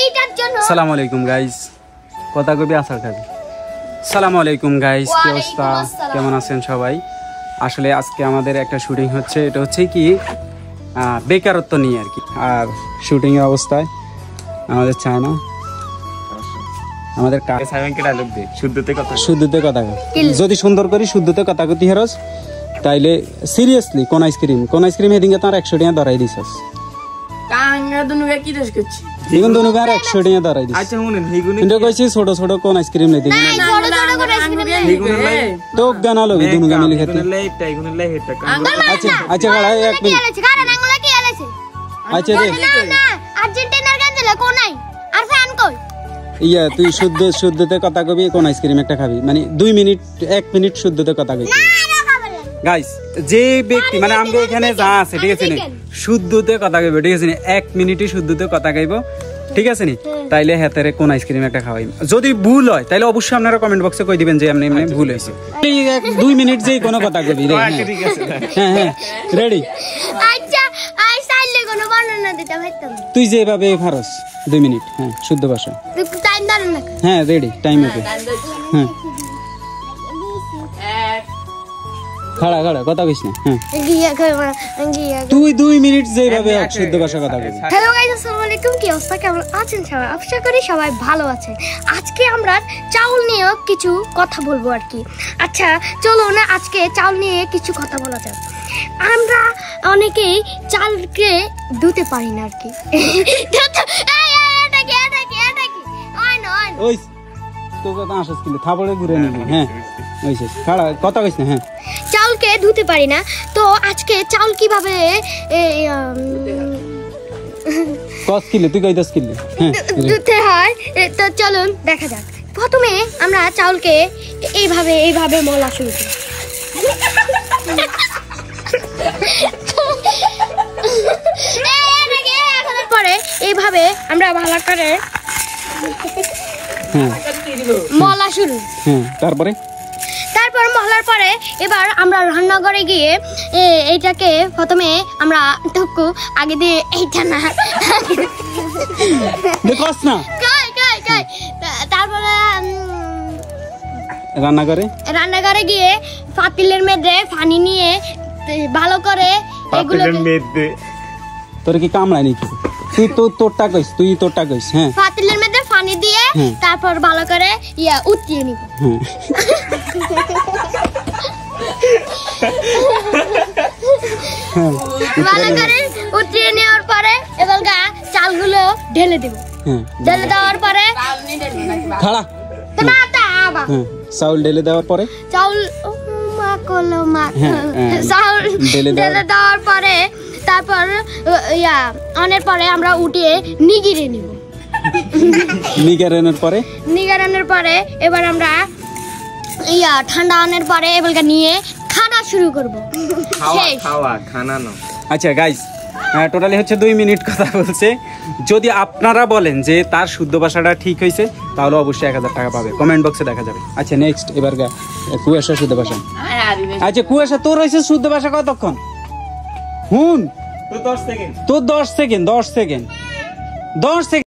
এইটার জন্য আসসালামু আলাইকুম গাইস কথা কবি আসার খাবি আসসালামু আলাইকুম গাইস কি অবস্থা কেমন আছেন সবাই আসলে আজকে আমাদের একটা শুটিং হচ্ছে এটা হচ্ছে কি বেকারত্ব নিয়ে আর কি আর শুটিং এর অবস্থায় আমাদের চায় না আমাদের সাইমনকে ডায়লগ দে শুদ্ধতে কথা যদি সুন্দর করি শুদ্ধতে কথা কতি হেরস তাইলে সিরিয়াসলি কোন আইসক্রিম হেদিকে তার 100 টাকা ধরাই দিছস কাঙ্গা দুনুকে কি দোষ করছি এখন দুনুকার 100 টাকা ধরাই দিছস আচ্ছা শুনেন হেগুনে কিন্তু কইছি ছোট ছোট কোন আইসক্রিম লাই দিবি ছোট ছোট করে আইসক্রিম হেগুনে লাই তো গানা লবি দুনুকা মিলি খেতে হেগুনে লাই হেটা আচ্ছা আচ্ছা গাড়া এক মিনিট কারণ আঙ্গুলা কি আলেছে আচ্ছা রে না আর্জেন্টিনার গান দিলে কোনাই আর ফ্যান কই ইয়া তুই শুদ্ধতে কথা কবি কোন আইসক্রিম একটা খাবি মানে 2 মিনিট 1 মিনিট শুদ্ধতে কথা কইবি গাইস যে ব্যক্তি মানে আমগো এখানে যা আছে ঠিক আছে নি শুদ্ধতে কথা কইবে ঠিক আছে নি 1 মিনিটই শুদ্ধতে কথা কইবো ঠিক আছে নি তাইলে হাতেরে কোন আইসক্রিম একটা খাওয়াই যদি ভুল হয় তাইলে অবশ্যই আপনারা কমেন্ট বক্সে কই দিবেন যে এমনি এমনি ভুল হইছে এই 2 মিনিট যেই কোন কথা কইবি রে ঠিক আছে হ্যাঁ হ্যাঁ রেডি আচ্ছা আই চাইলে কোনো বর্ণনা দিতে পারতাম তুই যেভাবে ফারস 2 মিনিট হ্যাঁ শুদ্ধ ভাষা টাইম দাও না হ্যাঁ রেডি টাইম ওকে হ্যাঁ খাড়া খাড়া কথা কইছ না হ্যাঁ গিয়া গিয়া তুই 2 মিনিট যেভাবে শুদ্ধ ভাষা কথা কইবি হ্যালো গাইস আসসালামু আলাইকুম কি অবস্থা কেমন আছেন সবাই আশা করি সবাই ভালো আছেন আজকে আমরা চাউল নিয়ে কিছু কথা বলবো আর কি আচ্ছা চলো না আজকে চাউল নিয়ে কিছু কথা বলা যাক আমরা অনেকেই চালকে ধুতে পারি না আর কি ওই তো কথা আসছ কিন্তু থাবড়ে ঘুরে নিবি হ্যাঁ ওইছে খাড়া কথা কইছ না হ্যাঁ চাউলকে ধুতে পারি না তো আজকে চাউল কিভাবে কস কিলো তুই কই 10 কিলো হ্যাঁ ধুতে হয় তো চলুন দেখা যাক প্রথমে আমরা চাউলকে এইভাবে মলা শুরু করি পরে এইভাবে আমরা ভালো করে মলা শুরু তারপর মলার পরে এবার আমরা রান্নাঘরে গিয়ে এইটাকে প্রথমে আমরা টুকু আগে দিয়ে এইটা না দেখছ না তারপরে রান্নাঘরে গিয়ে পাতিলের মধ্যে পানি নিয়ে ভালো করে তোর কি কামড়ায় নাকি তুই তোরটা কইস হ্যাঁ পাতিলের মধ্যে পানি দিয়ে তারপর ভালো করে উঠিয়ে নিব ভালো করে উঠিয়ে নেওয়ার পরে এবার চালগুলো ঢেলে দেব ঢেলে দেওয়ার পরে খাড়া চাউল ঢেলে দেওয়ার পরে চাউল ঢেলে দেওয়ার পরে তারপর অনের পরে আমরা উঠিয়ে নিগিরে নিব নিগারানোর পরে এবার আমরা ঠান্ডা আনার পরে এবার নিয়ে খানা শুরু করব আচ্ছা গাইস টোটালি হচ্ছে 2 মিনিট কথা বলছে যদি আপনারা বলেন যে তার শুদ্ধ ভাষাটা ঠিক হয়েছে তাহলে অবশ্যই 1000 টাকা পাবে কমেন্ট বক্সে দেখা যাবে আচ্ছা নেক্সট এবার কুয়াশা শুদ্ধ ভাষা আচ্ছা কুয়াশা তোর হয়েছে শুদ্ধ ভাষা কতক্ষণ হুন তো 10 সেকেন্ড